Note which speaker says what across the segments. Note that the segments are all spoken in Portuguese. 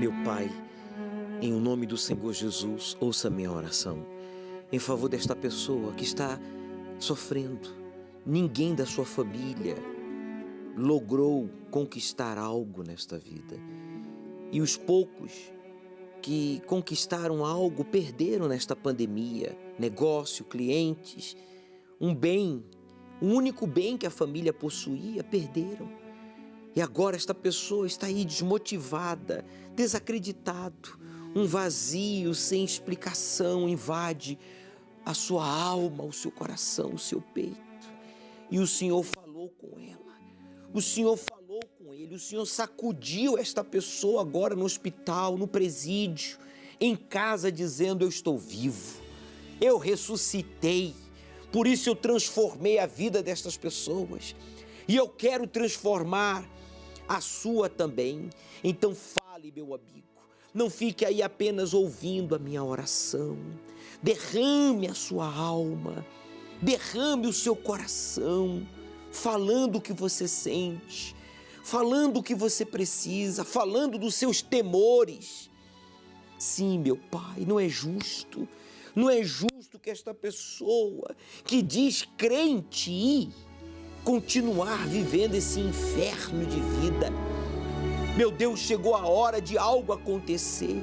Speaker 1: Meu Pai, em o nome do Senhor Jesus, ouça minha oração em favor desta pessoa que está sofrendo. Ninguém da sua família logrou conquistar algo nesta vida. E os poucos que conquistaram algo perderam nesta pandemia. Negócio, clientes, um bem, o único bem que a família possuía, perderam. E agora esta pessoa está aí desmotivada, desacreditado. Um vazio sem explicação invade a sua alma, o seu coração, o seu peito. E o Senhor falou com ela, o Senhor falou com ele, o Senhor sacudiu esta pessoa agora no hospital, no presídio, em casa, dizendo: eu estou vivo, eu ressuscitei, por isso eu transformei a vida destas pessoas e eu quero transformar a sua também. Então fale, meu amigo, não fique aí apenas ouvindo a minha oração, derrame a sua alma, derrame o seu coração, falando o que você sente, falando o que você precisa, falando dos seus temores. Sim, meu Pai, não é justo que esta pessoa que diz crente continuar vivendo esse inferno de vida. Meu Deus, chegou a hora de algo acontecer.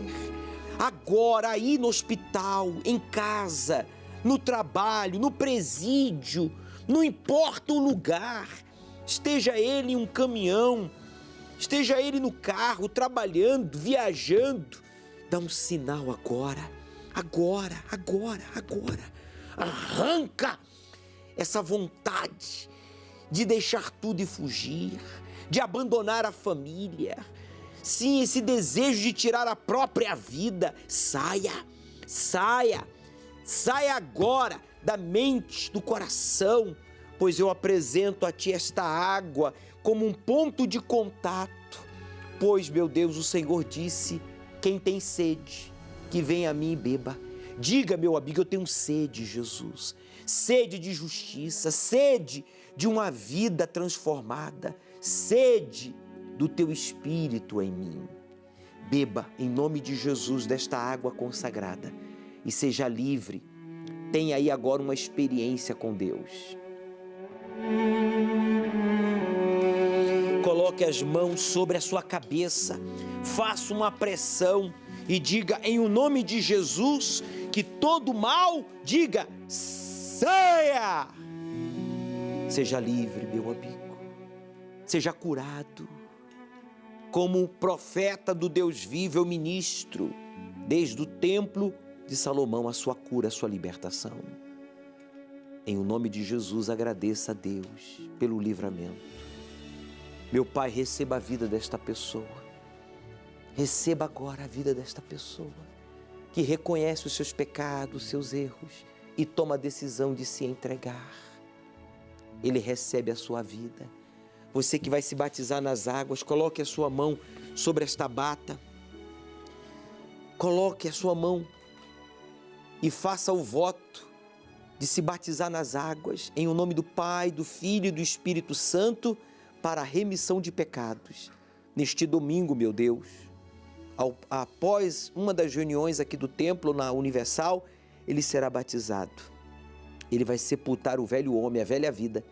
Speaker 1: Agora, aí no hospital, em casa, no trabalho, no presídio, não importa o lugar, esteja ele em um caminhão, esteja ele no carro, trabalhando, viajando, dá um sinal agora. Arranca essa vontade de deixar tudo e fugir, de abandonar a família. Sim, esse desejo de tirar a própria vida. Saia agora da mente, do coração, pois eu apresento a Ti esta água como um ponto de contato. Pois, meu Deus, o Senhor disse: quem tem sede, que venha a mim e beba. Diga, meu amigo, eu tenho sede, Jesus, sede de justiça, sede de uma vida transformada, sede do Teu Espírito em mim. Beba, em nome de Jesus, desta água consagrada e seja livre. Tenha aí agora uma experiência com Deus. Coloque as mãos sobre a sua cabeça, faça uma pressão e diga em o nome de Jesus que todo mal, diga, saia! Seja livre, meu amigo, seja curado. Como profeta do Deus vivo, eu ministro desde o templo de Salomão a sua cura, a sua libertação. Em o nome de Jesus, agradeça a Deus pelo livramento. Meu Pai, receba a vida desta pessoa. Receba agora a vida desta pessoa que reconhece os seus pecados, os seus erros e toma a decisão de se entregar. Ele recebe a sua vida. Você que vai se batizar nas águas, coloque a sua mão sobre esta bata. Coloque a sua mão e faça o voto de se batizar nas águas, em o nome do Pai, do Filho e do Espírito Santo, para a remissão de pecados. Neste domingo, meu Deus, após uma das reuniões aqui do templo, na Universal, ele será batizado. Ele vai sepultar o velho homem, a velha vida,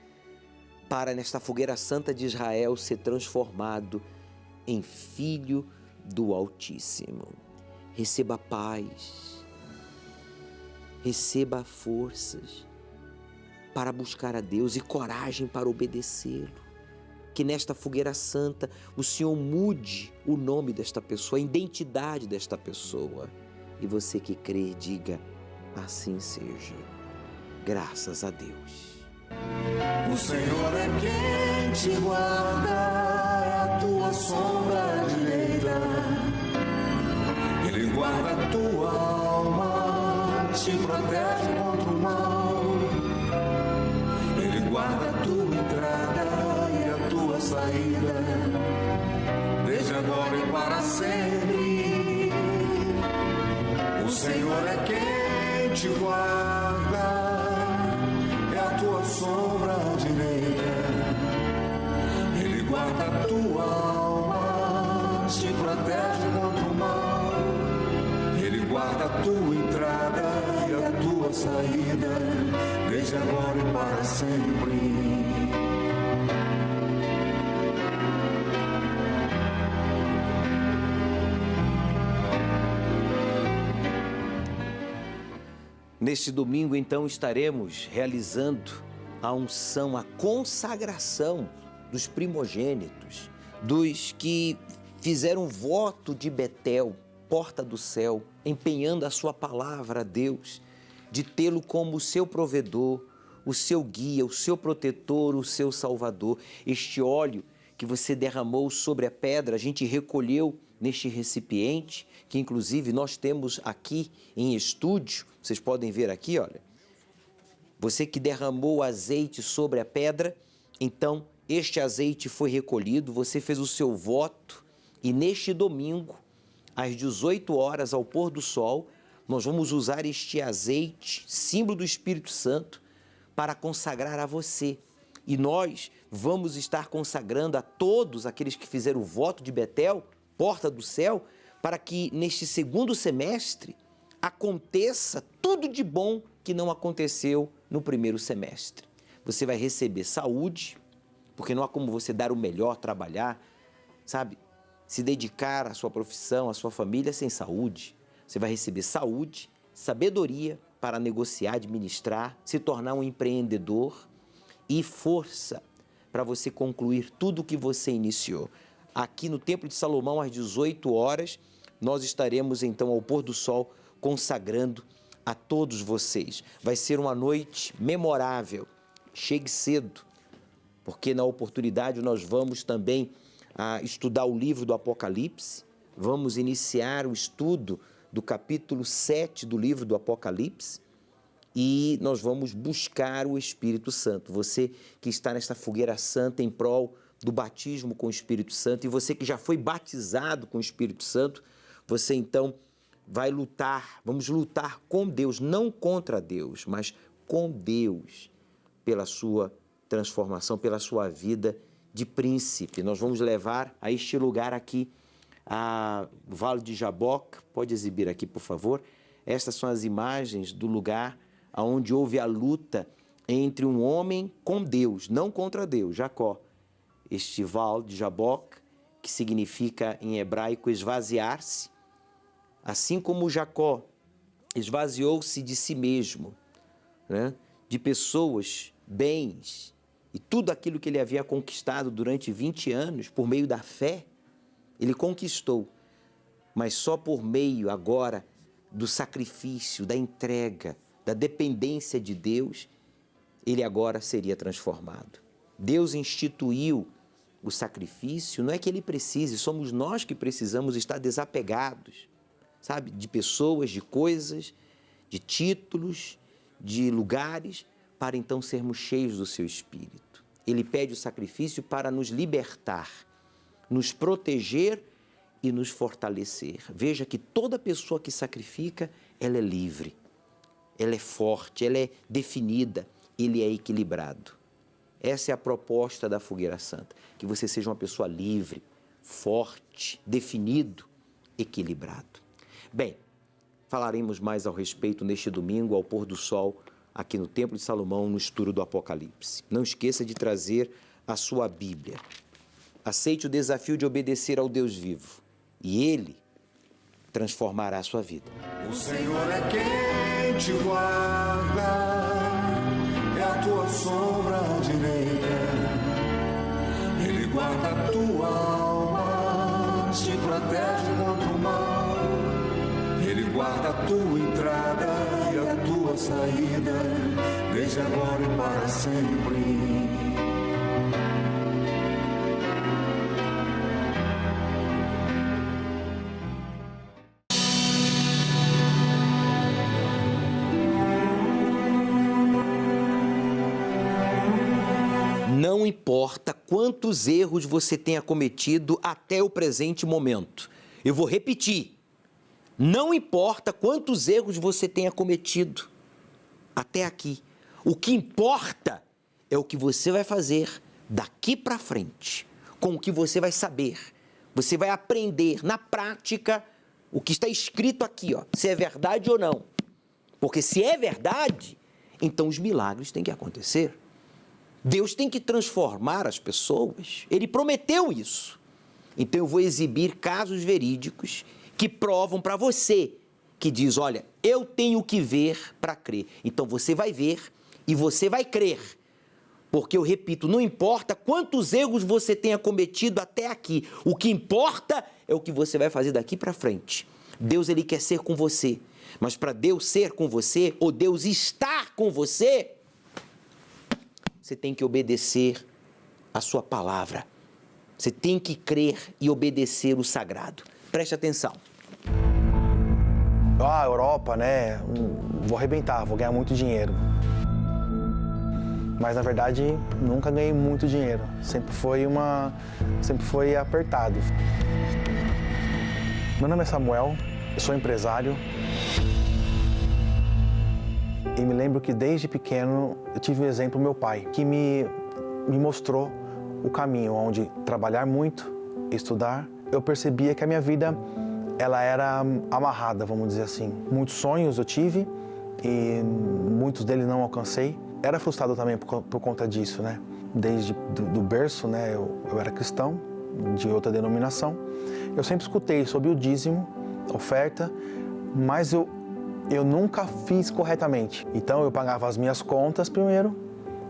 Speaker 1: para nesta fogueira santa de Israel ser transformado em filho do Altíssimo. Receba paz, receba forças para buscar a Deus e coragem para obedecê-lo. Que nesta fogueira santa o Senhor mude o nome desta pessoa, a identidade desta pessoa. E você que crê, diga, assim seja. Graças a Deus.
Speaker 2: O Senhor é quem te guarda, é a tua sombra direita. Ele guarda a tua alma, te protege contra o mal. Ele guarda a tua entrada e a tua saída, desde agora e para sempre. O Senhor é quem te guarda, tua sombra direita. Ele guarda a tua alma, te protege contra o mal. tua entrada e a tua saída, desde agora e para sempre.
Speaker 1: Neste domingo, então, estaremos realizando a unção, a consagração dos primogênitos, dos que fizeram voto de Betel, porta do céu, empenhando a sua palavra a Deus, de tê-lo como o seu provedor, o seu guia, o seu protetor, o seu salvador. Este óleo que você derramou sobre a pedra, a gente recolheu neste recipiente, que inclusive nós temos aqui em estúdio, vocês podem ver aqui, olha. Você que derramou azeite sobre a pedra, então este azeite foi recolhido, você fez o seu voto e neste domingo, às 18 horas, ao pôr do sol, nós vamos usar este azeite, símbolo do Espírito Santo, para consagrar a você. E nós vamos estar consagrando a todos aqueles que fizeram o voto de Betel, porta do céu, para que neste segundo semestre aconteça tudo de bom que não aconteceu no primeiro semestre. Você vai receber saúde, porque não há como você dar o melhor, trabalhar, sabe? Se dedicar à sua profissão, à sua família sem saúde. Você vai receber saúde, sabedoria para negociar, administrar, se tornar um empreendedor e força para você concluir tudo o que você iniciou. Aqui no Templo de Salomão, às 18 horas, nós estaremos então ao pôr do sol consagrando a todos vocês. Vai ser uma noite memorável. Chegue cedo, porque na oportunidade nós vamos também estudar o livro do Apocalipse. Vamos iniciar o estudo do capítulo 7 do livro do Apocalipse e nós vamos buscar o Espírito Santo. Você que está nesta fogueira santa em prol do batismo com o Espírito Santo e você que já foi batizado com o Espírito Santo, você então vai lutar, vamos lutar com Deus, não contra Deus, mas com Deus, pela sua transformação, pela sua vida de príncipe. Nós vamos levar a este lugar aqui, a Vale de Jaboque. Pode exibir aqui, por favor. Estas são as imagens do lugar onde houve a luta entre um homem com Deus, não contra Deus, Jacó. Este Vale de Jaboque, que significa em hebraico esvaziar-se, assim como Jacó esvaziou-se de si mesmo, né? De pessoas, bens e tudo aquilo que ele havia conquistado durante 20 anos por meio da fé, ele conquistou, mas só por meio agora do sacrifício, da entrega, da dependência de Deus, ele agora seria transformado. Deus instituiu o sacrifício, não é que ele precise, somos nós que precisamos estar desapegados, sabe, de pessoas, de coisas, de títulos, de lugares, para então sermos cheios do seu Espírito. Ele pede o sacrifício para nos libertar, nos proteger e nos fortalecer. Veja que toda pessoa que sacrifica, ela é livre, ela é forte, ela é definida, ele é equilibrado. Essa é a proposta da Fogueira Santa, que você seja uma pessoa livre, forte, definido, equilibrado. Bem, falaremos mais ao respeito neste domingo, ao pôr do sol, aqui no Templo de Salomão, no estudo do Apocalipse. Não esqueça de trazer a sua Bíblia. Aceite o desafio de obedecer ao Deus vivo e Ele transformará a sua vida.
Speaker 2: O Senhor é quem te guarda, é a tua sombra direita. Ele guarda a tua alma, te protege contra o mal. Ele guarda a tua entrada e a tua saída, desde agora e para sempre.
Speaker 1: Não importa quantos erros você tenha cometido até o presente momento. Eu vou repetir. Não importa quantos erros você tenha cometido até aqui. O que importa é o que você vai fazer daqui para frente, com o que você vai saber. Você vai aprender na prática o que está escrito aqui, ó, se é verdade ou não. Porque se é verdade, então os milagres têm que acontecer. Deus tem que transformar as pessoas. Ele prometeu isso. Então eu vou exibir casos verídicos que provam para você, que diz, olha, eu tenho que ver para crer. Então você vai ver e você vai crer. Porque eu repito, não importa quantos erros você tenha cometido até aqui, o que importa é o que você vai fazer daqui para frente. Deus, ele quer ser com você, mas para Deus ser com você, ou Deus estar com você, você tem que obedecer a sua palavra. Você tem que crer e obedecer o sagrado. Preste atenção.
Speaker 3: Ah, Europa, né? Vou arrebentar, vou ganhar muito dinheiro. Mas, na verdade, nunca ganhei muito dinheiro. Sempre foi apertado. Meu nome é Samuel, eu sou empresário. E me lembro que, desde pequeno, eu tive um exemplo do meu pai, que me mostrou o caminho onde trabalhar muito, estudar. Eu percebia que a minha vida, ela era amarrada, vamos dizer assim. Muitos sonhos eu tive e muitos deles não alcancei. Era frustrado também por conta disso, né? Desde do berço, né? Eu era cristão, de outra denominação. Eu sempre escutei sobre o dízimo, oferta, mas eu nunca fiz corretamente. Então eu pagava as minhas contas primeiro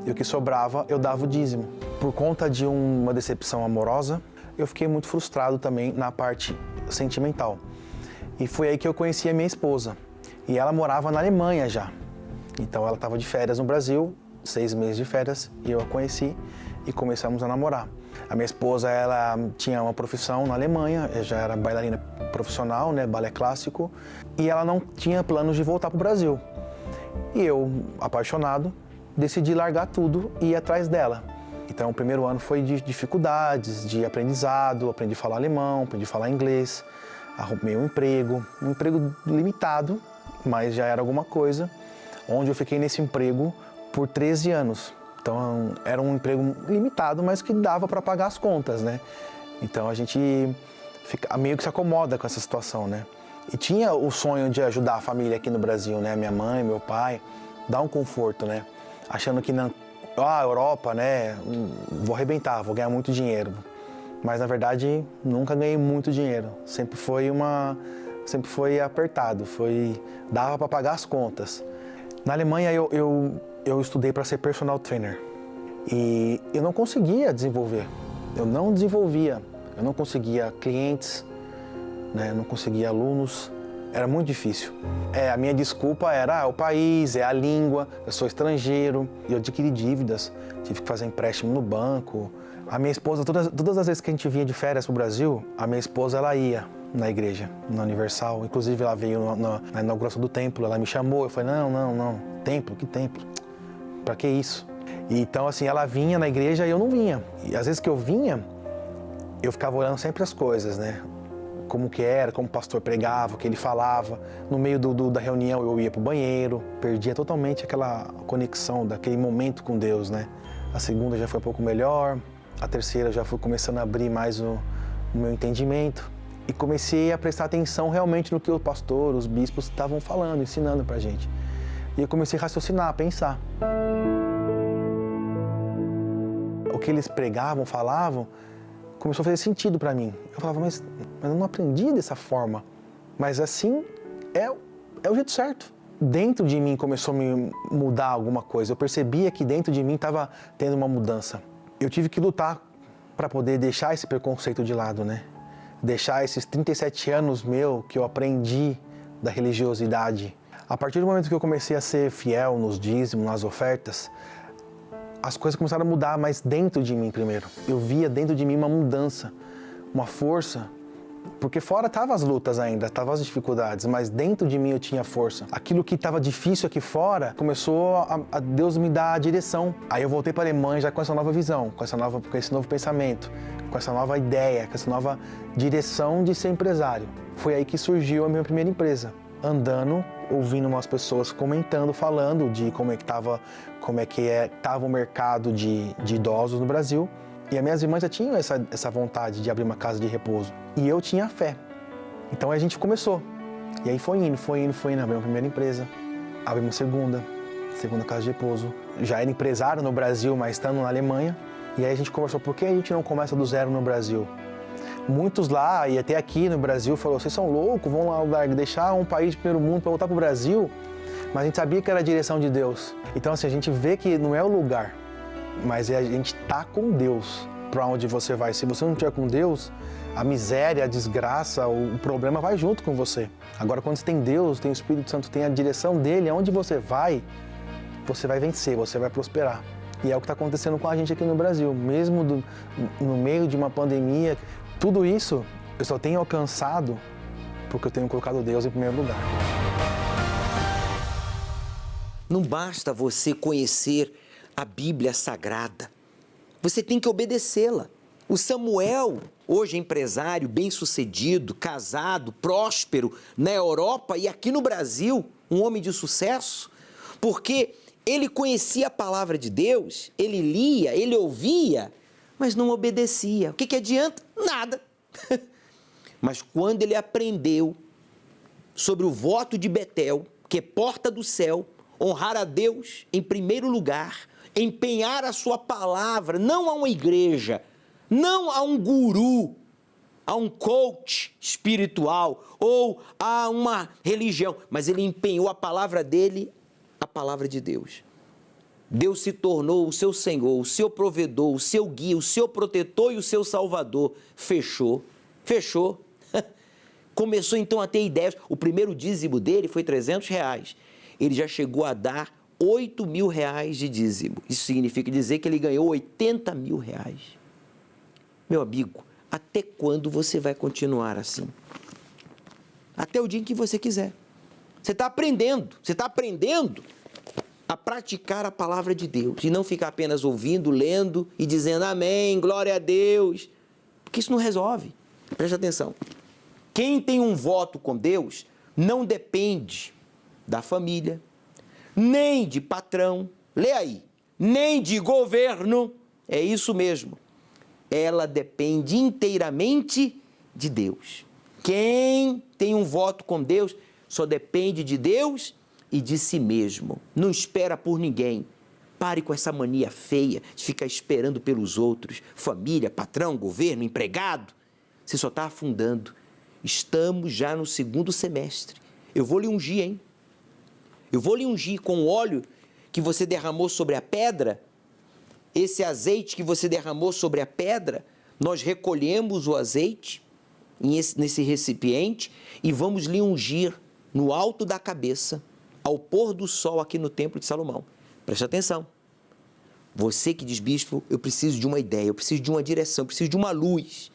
Speaker 3: e o que sobrava eu dava o dízimo. Por conta de uma decepção amorosa, eu fiquei muito frustrado também na parte sentimental. E foi aí que eu conheci a minha esposa. E ela morava na Alemanha já. Então ela estava de férias no Brasil, 6 meses de férias, e eu a conheci e começamos a namorar. A minha esposa, ela tinha uma profissão na Alemanha, eu já era bailarina profissional, né, balé clássico, e ela não tinha planos de voltar para o Brasil. E eu, apaixonado, decidi largar tudo e ir atrás dela. Então o primeiro ano foi de dificuldades, de aprendizado, aprendi a falar alemão, aprendi a falar inglês, arrumei um emprego limitado, mas já era alguma coisa, onde eu fiquei nesse emprego por 13 anos. Então, era um emprego limitado, mas que dava para pagar as contas, né? Então, a gente meio que se acomoda com essa situação, né? E tinha o sonho de ajudar a família aqui no Brasil, né? Minha mãe, meu pai, dar um conforto, né? Achando que na Europa, né? Vou arrebentar, vou ganhar muito dinheiro. Mas, na verdade, nunca ganhei muito dinheiro. Sempre foi apertado, dava para pagar as contas. Na Alemanha eu estudei para ser personal trainer e eu não conseguia desenvolver, eu não conseguia clientes, né? Não conseguia alunos, era muito difícil. A minha desculpa era o país, a língua, eu sou estrangeiro, e eu adquiri dívidas, tive que fazer empréstimo no banco. A minha esposa, todas as vezes que a gente vinha de férias para o Brasil, a minha esposa, ela ia na igreja, na Universal. Inclusive, ela veio na inauguração do templo, ela me chamou, eu falei, não, templo, que templo? Pra que isso? E, então, assim, ela vinha na igreja e eu não vinha. E às vezes que eu vinha, eu ficava olhando sempre as coisas, né? Como que era, como o pastor pregava, o que ele falava. No meio da reunião eu ia pro banheiro, perdia totalmente aquela conexão, daquele momento com Deus, né? A segunda já foi um pouco melhor, a terceira já foi começando a abrir mais o meu entendimento. E comecei a prestar atenção realmente no que o pastor, os bispos estavam falando, ensinando pra gente. E eu comecei a raciocinar, a pensar. O que eles pregavam, falavam, começou a fazer sentido para mim. Eu falava, mas eu não aprendi dessa forma. Mas assim é o jeito certo. Dentro de mim começou a me mudar alguma coisa. Eu percebia que dentro de mim estava tendo uma mudança. Eu tive que lutar para poder deixar esse preconceito de lado, né? Deixar esses 37 anos que eu aprendi da religiosidade. A partir do momento que eu comecei a ser fiel nos dízimos, nas ofertas, as coisas começaram a mudar, mas dentro de mim primeiro. Eu via dentro de mim uma mudança, uma força, porque fora estavam as lutas ainda, estavam as dificuldades, mas dentro de mim eu tinha força. Aquilo que estava difícil aqui fora, começou a Deus me dar a direção. Aí eu voltei para a Alemanha já com essa nova visão, com esse novo pensamento, com essa nova ideia, com essa nova direção de ser empresário. Foi aí que surgiu a minha primeira empresa. Andando, ouvindo umas pessoas comentando, falando de como é que estava o mercado de idosos no Brasil. E as minhas irmãs já tinham essa vontade de abrir uma casa de repouso. E eu tinha fé. Então a gente começou. E aí foi indo. Abrimos a primeira empresa, abrimos segunda casa de repouso. Já era empresário no Brasil, mas estando na Alemanha. E aí a gente conversou, por que a gente não começa do zero no Brasil? Muitos lá e até aqui no Brasil falaram, vocês são loucos, vão lá deixar um país de primeiro mundo para voltar para o Brasil? Mas a gente sabia que era a direção de Deus. Então assim, a gente vê que não é o lugar, mas a gente tá com Deus para onde você vai. Se você não estiver com Deus, a miséria, a desgraça, o problema vai junto com você. Agora, quando você tem Deus, tem o Espírito Santo, tem a direção dele, aonde você vai vencer, você vai prosperar. E é o que está acontecendo com a gente aqui no Brasil. Mesmo no meio de uma pandemia, tudo isso eu só tenho alcançado porque eu tenho colocado Deus em primeiro lugar.
Speaker 1: Não basta você conhecer a Bíblia Sagrada. Você tem que obedecê-la. O Samuel, hoje empresário, bem-sucedido, casado, próspero na Europa e aqui no Brasil, um homem de sucesso, porque ele conhecia a palavra de Deus, ele lia, ele ouvia, mas não obedecia. O que adianta? Nada. Mas quando ele aprendeu sobre o voto de Betel, que é porta do céu, honrar a Deus em primeiro lugar, empenhar a sua palavra, não a uma igreja, não a um guru, a um coach espiritual ou a uma religião, mas ele empenhou a palavra dele, a palavra de Deus. Deus se tornou o seu Senhor, o seu provedor, o seu guia, o seu protetor e o seu salvador. Fechou. Começou então a ter ideias. O primeiro dízimo dele foi R$300. Ele já chegou a dar R$8.000 de dízimo. Isso significa dizer que ele ganhou R$80.000. Meu amigo, até quando você vai continuar assim? Até o dia em que você quiser. Você está aprendendo a praticar a palavra de Deus e não ficar apenas ouvindo, lendo e dizendo amém, glória a Deus, porque isso não resolve. Preste atenção. Quem tem um voto com Deus não depende da família, nem de patrão, lê aí, nem de governo, é isso mesmo. Ela depende inteiramente de Deus. Quem tem um voto com Deus só depende de Deus e de si mesmo. Não espera por ninguém. Pare com essa mania feia de ficar esperando pelos outros. Família, patrão, governo, empregado. Você só está afundando. Estamos já no segundo semestre. Eu vou lhe ungir, hein? Eu vou lhe ungir com o óleo que você derramou sobre a pedra. Esse azeite que você derramou sobre a pedra, nós recolhemos o azeite nesse recipiente e vamos lhe ungir no alto da cabeça, ao pôr do sol aqui no Templo de Salomão. Preste atenção. Você que diz, bispo, eu preciso de uma ideia, eu preciso de uma direção, eu preciso de uma luz.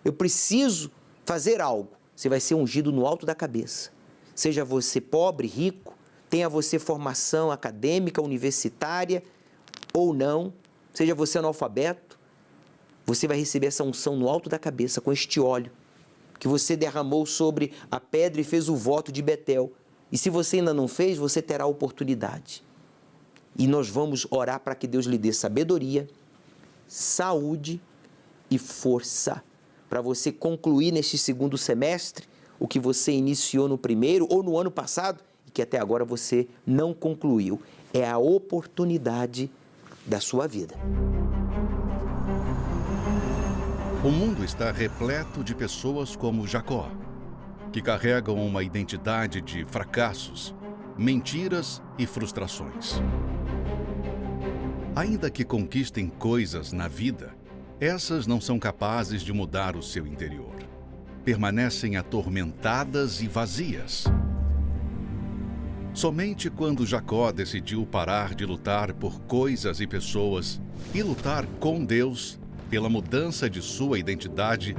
Speaker 1: Eu preciso fazer algo. Você vai ser ungido no alto da cabeça. Seja você pobre, rico, tenha você formação acadêmica, universitária ou não, seja você analfabeto, você vai receber essa unção no alto da cabeça com este óleo que você derramou sobre a pedra e fez o voto de Betel. E se você ainda não fez, você terá a oportunidade. E nós vamos orar para que Deus lhe dê sabedoria, saúde e força para você concluir neste segundo semestre o que você iniciou no primeiro ou no ano passado e que até agora você não concluiu. É a oportunidade da sua vida.
Speaker 4: O mundo está repleto de pessoas como Jacó, que carregam uma identidade de fracassos, mentiras e frustrações. Ainda que conquistem coisas na vida, essas não são capazes de mudar o seu interior. Permanecem atormentadas e vazias. Somente quando Jacó decidiu parar de lutar por coisas e pessoas e lutar com Deus pela mudança de sua identidade,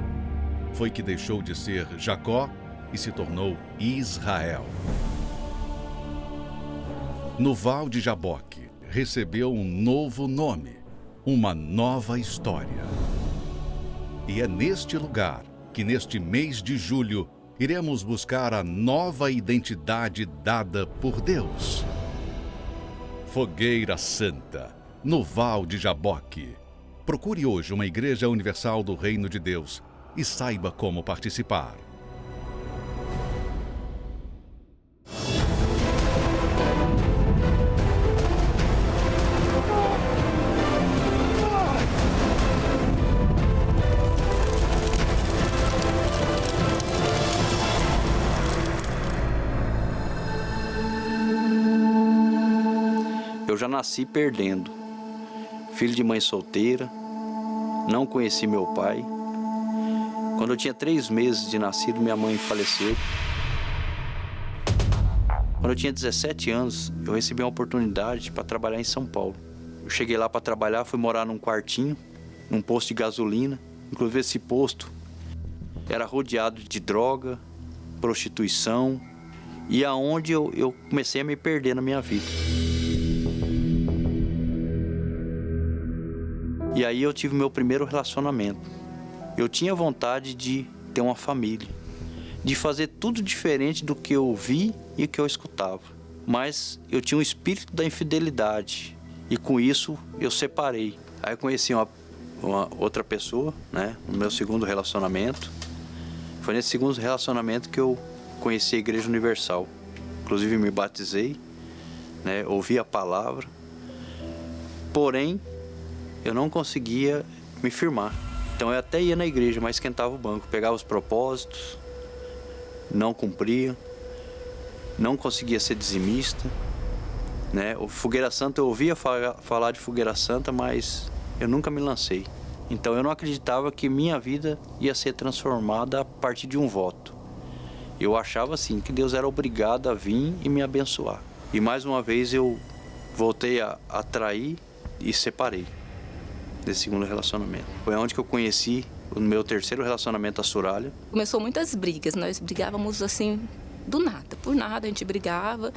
Speaker 4: foi que deixou de ser Jacó e se tornou Israel. No Val de Jaboque, recebeu um novo nome, uma nova história. E é neste lugar que, neste mês de julho, iremos buscar a nova identidade dada por Deus. Fogueira Santa, no Val de Jaboque. Procure hoje uma Igreja Universal do Reino de Deus e saiba como participar.
Speaker 5: Eu já nasci perdendo. Filho de mãe solteira, não conheci meu pai. Quando eu tinha 3 meses de nascido, minha mãe faleceu. Quando eu tinha 17 anos, eu recebi uma oportunidade para trabalhar em São Paulo. Eu cheguei lá para trabalhar, fui morar num quartinho, num posto de gasolina. Inclusive esse posto era rodeado de droga, prostituição, e aonde eu comecei a me perder na minha vida. E aí eu tive meu primeiro relacionamento. Eu tinha vontade de ter uma família, de fazer tudo diferente do que eu vi e que eu escutava. Mas eu tinha um espírito da infidelidade e com isso eu separei. Aí eu conheci uma outra pessoa, né, no meu segundo relacionamento. Foi nesse segundo relacionamento que eu conheci a Igreja Universal. Inclusive me batizei, né, ouvi a palavra. Porém, eu não conseguia me firmar. Então eu até ia na igreja, mas esquentava o banco, pegava os propósitos, não cumpria, não conseguia ser dizimista, né? O Fogueira Santa, eu ouvia falar de Fogueira Santa, mas eu nunca me lancei. Então eu não acreditava que minha vida ia ser transformada a partir de um voto. Eu achava assim que Deus era obrigado a vir e me abençoar. E mais uma vez eu voltei a trair e separei desse segundo relacionamento. Foi onde que eu conheci o meu terceiro relacionamento, a Surália.
Speaker 6: Começou muitas brigas, nós brigávamos assim, do nada, por nada a gente brigava,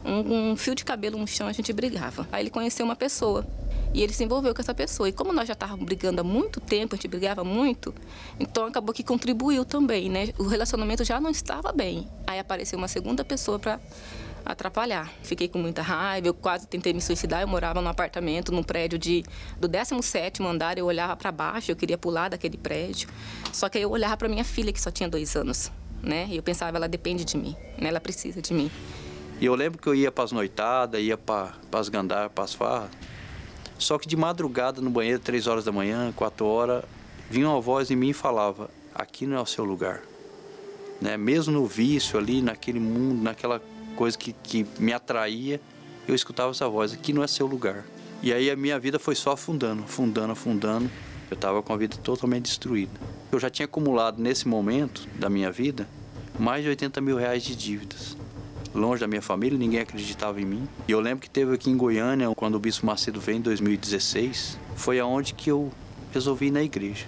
Speaker 6: um fio de cabelo no chão a gente brigava. Aí ele conheceu uma pessoa e ele se envolveu com essa pessoa. E como nós já estávamos brigando há muito tempo, a gente brigava muito, então acabou que contribuiu também, né? O relacionamento já não estava bem. Aí apareceu uma segunda pessoa para atrapalhar. Fiquei com muita raiva, eu quase tentei me suicidar. Eu morava num apartamento, num prédio do 17º andar, eu olhava para baixo, eu queria pular daquele prédio. Só que aí eu olhava para minha filha, que só tinha 2 anos, né? E eu pensava, ela depende de mim, né? Ela precisa de mim.
Speaker 5: E eu lembro que eu ia para as noitadas, ia para as gandar, para as farras. Só que de madrugada no banheiro, 3 horas da manhã, 4 horas, vinha uma voz em mim e falava, aqui não é o seu lugar. Né? Mesmo no vício ali, naquele mundo, naquela coisa que me atraía, eu escutava essa voz, aqui não é seu lugar. E aí a minha vida foi só afundando, afundando, afundando. Eu estava com a vida totalmente destruída. Eu já tinha acumulado nesse momento da minha vida mais de 80 mil reais de dívidas. Longe da minha família, ninguém acreditava em mim. E eu lembro que teve aqui em Goiânia, quando o Bispo Macedo veio em 2016, foi aonde que eu resolvi ir na igreja.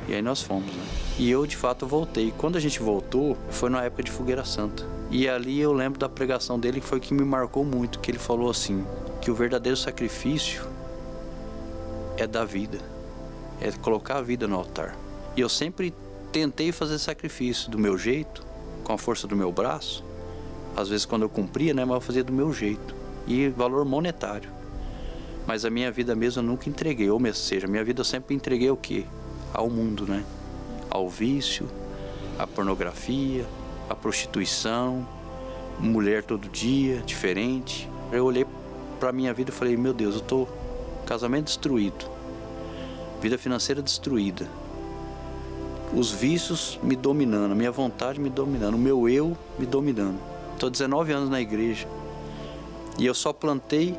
Speaker 5: E aí nós fomos, né? E eu, de fato, voltei. Quando a gente voltou, foi na época de Fogueira Santa. E ali eu lembro da pregação dele, que foi que me marcou muito, que ele falou assim, que o verdadeiro sacrifício é dar vida, é colocar a vida no altar. E eu sempre tentei fazer sacrifício do meu jeito, com a força do meu braço. Às vezes quando eu cumpria, né, mas eu fazia do meu jeito. E valor monetário. Mas a minha vida mesmo eu nunca entreguei. Ou seja, a minha vida eu sempre entreguei o quê? Ao mundo, né? Ao vício, à pornografia, à prostituição, mulher todo dia, diferente. Eu olhei pra minha vida e falei, meu Deus, eu tô casamento destruído, vida financeira destruída, os vícios me dominando, a minha vontade me dominando, o meu eu me dominando. Tô 19 anos na igreja e eu só plantei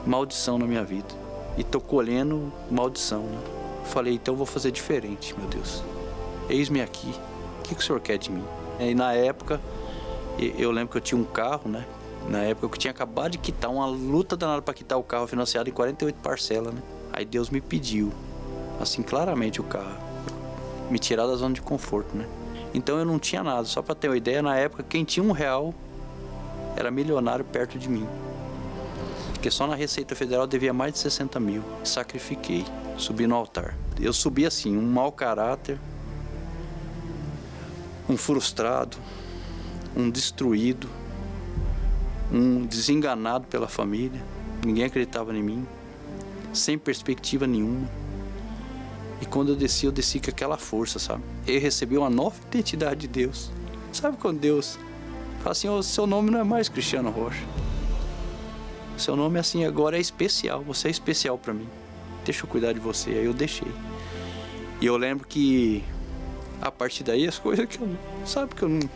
Speaker 5: maldição na minha vida e tô colhendo maldição, né? Falei, então eu vou fazer diferente, meu Deus. Eis-me aqui, o que o Senhor quer de mim? E na época, eu lembro que eu tinha um carro, né? Na época eu tinha acabado de quitar, uma luta danada para quitar o carro financiado em 48 parcelas, né? Aí Deus me pediu, assim, claramente o carro, me tirar da zona de conforto, né? Então eu não tinha nada, só para ter uma ideia, na época quem tinha R$1 era milionário perto de mim. Porque só na Receita Federal eu devia mais de 60 mil. Sacrifiquei, subi no altar. Eu subi assim, um mau caráter, um frustrado, um destruído, um desenganado pela família. Ninguém acreditava em mim, sem perspectiva nenhuma. E quando eu desci com aquela força, sabe? Eu recebi uma nova identidade de Deus. Sabe quando Deus fala assim, oh, seu nome não é mais Cristiano Rocha. Seu nome assim agora é especial, você é especial para mim. Deixa eu cuidar de você. Aí eu deixei. E eu lembro que a partir daí as coisas que eu... Sabe que eu não...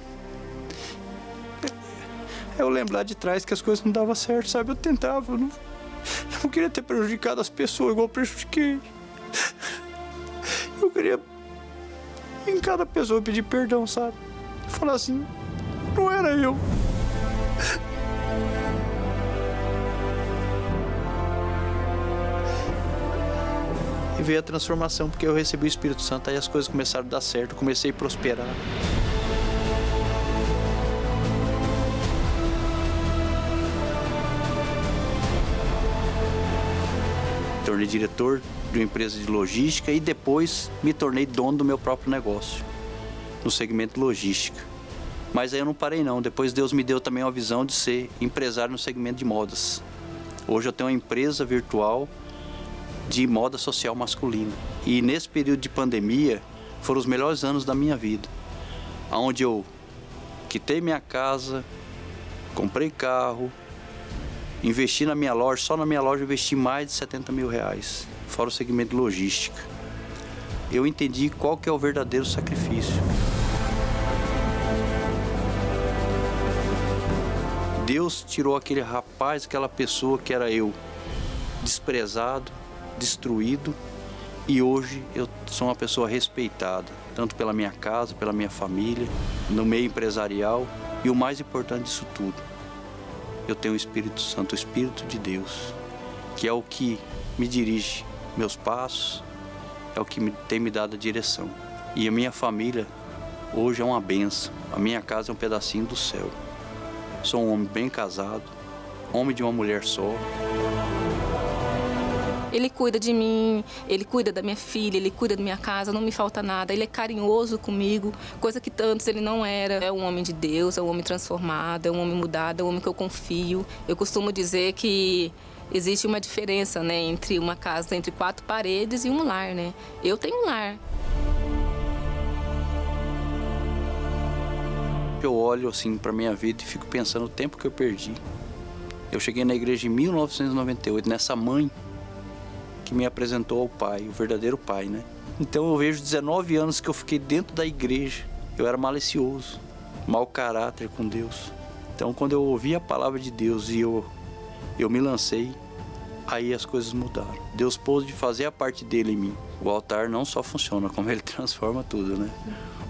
Speaker 5: Eu lembro lá de trás que as coisas não davam certo, sabe? Eu tentava, eu não... Eu não queria ter prejudicado as pessoas igual eu prejudiquei. Eu queria, em cada pessoa, pedir perdão, sabe? Falar assim, não era eu. E veio a transformação, porque eu recebi o Espírito Santo, aí as coisas começaram a dar certo, eu comecei a prosperar. Tornei diretor de uma empresa de logística e depois me tornei dono do meu próprio negócio, no segmento de logística. Mas aí eu não parei não, depois Deus me deu também uma visão de ser empresário no segmento de modas. Hoje eu tenho uma empresa virtual de moda social masculina. E nesse período de pandemia foram os melhores anos da minha vida, onde eu quitei minha casa, comprei carro, investi na minha loja, só na minha loja eu investi mais de 70 mil reais, fora o segmento de logística. Eu entendi qual que é o verdadeiro sacrifício. Deus tirou aquele rapaz, aquela pessoa que era eu, desprezado, destruído, e hoje eu sou uma pessoa respeitada, tanto pela minha casa, pela minha família, no meio empresarial, e o mais importante disso tudo, eu tenho o Espírito Santo, o Espírito de Deus, que é o que me dirige meus passos, é o que tem me dado a direção. E a minha família hoje é uma bênção, a minha casa é um pedacinho do céu. Sou um homem bem casado, homem de uma mulher só.
Speaker 6: Ele cuida de mim, ele cuida da minha filha, ele cuida da minha casa, não me falta nada. Ele é carinhoso comigo, coisa que antes ele não era. É um homem de Deus, é um homem transformado, é um homem mudado, é um homem que eu confio. Eu costumo dizer que existe uma diferença, né, entre uma casa entre 4 paredes e um lar, né? Eu tenho um lar.
Speaker 5: Eu olho assim para minha vida e fico pensando o tempo que eu perdi. Eu cheguei na igreja em 1998, nessa mãe que me apresentou ao pai, o verdadeiro pai, né? Então eu vejo 19 anos que eu fiquei dentro da igreja. Eu era malicioso, mau caráter com Deus. Então quando eu ouvi a palavra de Deus e eu me lancei, aí as coisas mudaram. Deus pôde fazer a parte dele em mim. O altar não só funciona, como ele transforma tudo, né?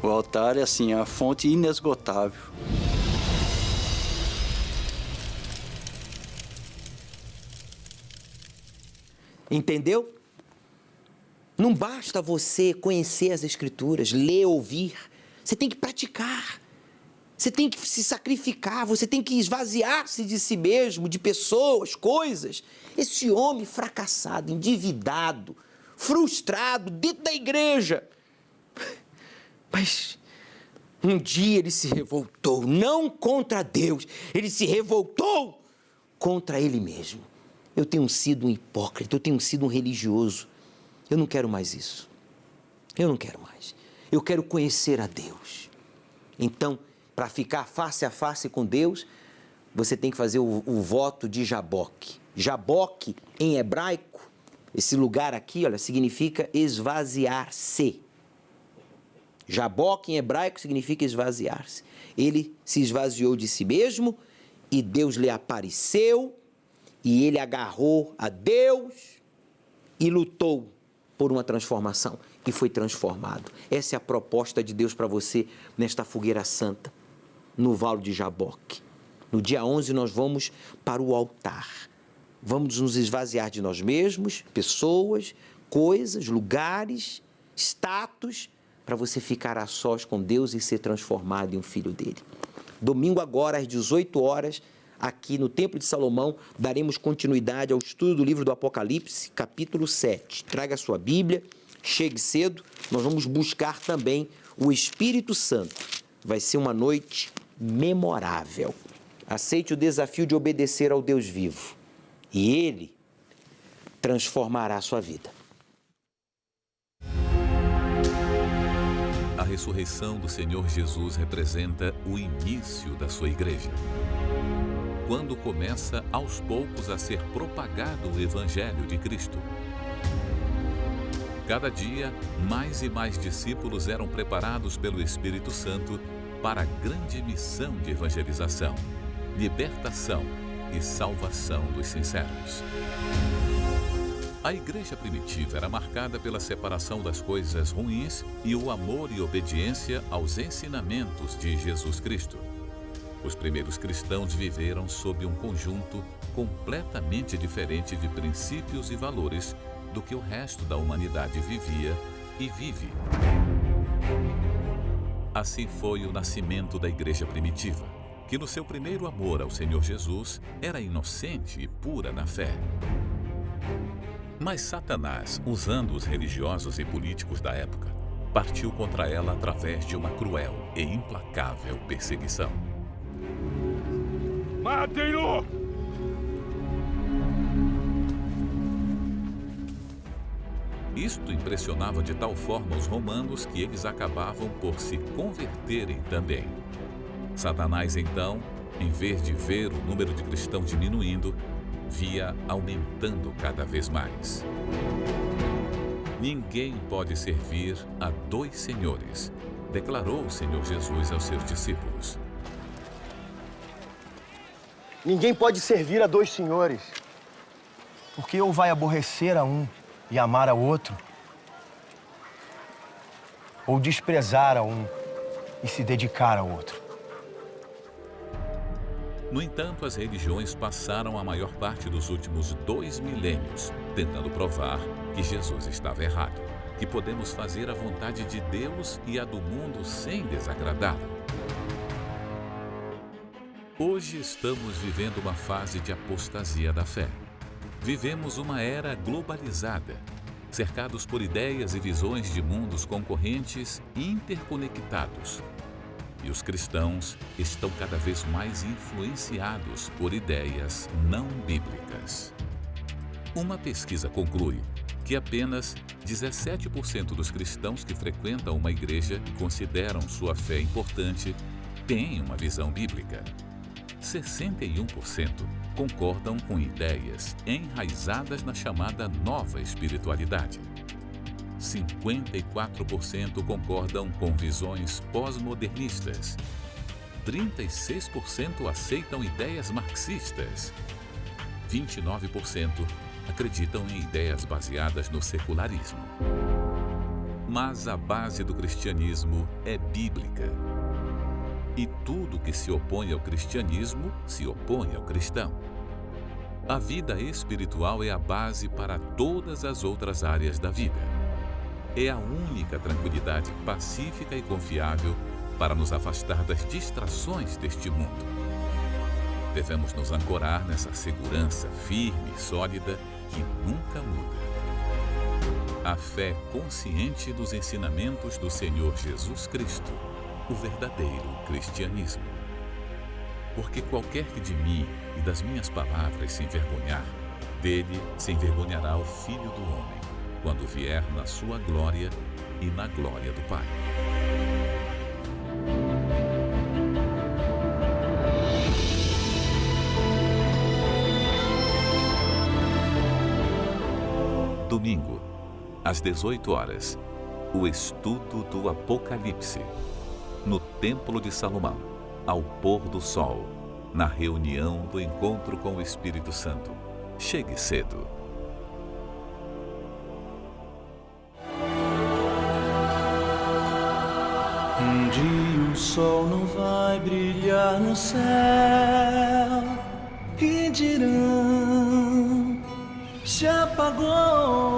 Speaker 5: O altar é assim, a fonte inesgotável.
Speaker 1: Entendeu? Não basta você conhecer as Escrituras, ler, ouvir. Você tem que praticar. Você tem que se sacrificar, você tem que esvaziar-se de si mesmo, de pessoas, coisas. Esse homem fracassado, endividado, frustrado, dentro da igreja. Mas um dia ele se revoltou, não contra Deus, ele se revoltou contra ele mesmo. Eu tenho sido um hipócrita, eu tenho sido um religioso. Eu não quero mais isso. Eu não quero mais. Eu quero conhecer a Deus. Então, para ficar face a face com Deus, você tem que fazer o voto de Jaboque. Jaboque, em hebraico, esse lugar aqui, olha, significa esvaziar-se. Jaboque, em hebraico, significa esvaziar-se. Ele se esvaziou de si mesmo e Deus lhe apareceu e ele agarrou a Deus e lutou por uma transformação e foi transformado. Essa é a proposta de Deus para você nesta fogueira santa, no Vale de Jaboque. No dia 11 nós vamos para o altar. Vamos nos esvaziar de nós mesmos, pessoas, coisas, lugares, status, para você ficar a sós com Deus e ser transformado em um filho dele. Domingo agora, às 18 horas, aqui no Templo de Salomão, daremos continuidade ao estudo do livro do Apocalipse, capítulo 7. Traga a sua Bíblia, chegue cedo, nós vamos buscar também o Espírito Santo. Vai ser uma noite memorável. Aceite o desafio de obedecer ao Deus vivo e Ele transformará a sua vida.
Speaker 7: A ressurreição do Senhor Jesus representa o início da sua igreja. Quando começa aos poucos a ser propagado o Evangelho de Cristo. Cada dia, mais e mais discípulos eram preparados pelo Espírito Santo para a grande missão de evangelização, libertação e salvação dos sinceros. A igreja primitiva era marcada pela separação das coisas ruins e o amor e obediência aos ensinamentos de Jesus Cristo. Os primeiros cristãos viveram sob um conjunto completamente diferente de princípios e valores do que o resto da humanidade vivia e vive. Assim foi o nascimento da igreja primitiva, que no seu primeiro amor ao Senhor Jesus era inocente e pura na fé. Mas Satanás, usando os religiosos e políticos da época, partiu contra ela através de uma cruel e implacável perseguição.
Speaker 8: Matem-no!
Speaker 7: Isto impressionava de tal forma os romanos que eles acabavam por se converterem também. Satanás, então, em vez de ver o número de cristãos diminuindo, via aumentando cada vez mais. Ninguém pode servir a dois senhores, declarou o Senhor Jesus aos seus discípulos.
Speaker 9: Ninguém pode servir a dois senhores, porque ou vai aborrecer a um e amar ao outro, ou desprezar a um e se dedicar ao outro.
Speaker 7: No entanto, as religiões passaram a maior parte dos últimos 2 milênios tentando provar que Jesus estava errado, que podemos fazer a vontade de Deus e a do mundo sem desagradá-lo. Hoje estamos vivendo uma fase de apostasia da fé. Vivemos uma era globalizada, cercados por ideias e visões de mundos concorrentes e interconectados. E os cristãos estão cada vez mais influenciados por ideias não bíblicas. Uma pesquisa conclui que apenas 17% dos cristãos que frequentam uma igreja e consideram sua fé importante têm uma visão bíblica. 61% concordam com ideias enraizadas na chamada nova espiritualidade. 54% concordam com visões pós-modernistas. 36% aceitam ideias marxistas. 29% acreditam em ideias baseadas no secularismo. Mas a base do cristianismo é bíblica. E tudo que se opõe ao cristianismo se opõe ao cristão. A vida espiritual é a base para todas as outras áreas da vida. É a única tranquilidade pacífica e confiável para nos afastar das distrações deste mundo. Devemos nos ancorar nessa segurança firme e sólida que nunca muda. A fé consciente dos ensinamentos do Senhor Jesus Cristo, o verdadeiro cristianismo. Porque qualquer que de mim e das minhas palavras se envergonhar, dele se envergonhará o Filho do Homem, quando vier na sua glória e na glória do Pai. Domingo, às 18 horas, o estudo do Apocalipse, no Templo de Salomão, ao pôr do sol, na reunião do encontro com o Espírito Santo. Chegue cedo.
Speaker 10: Um dia o sol não vai brilhar no céu e dirão: se apagou.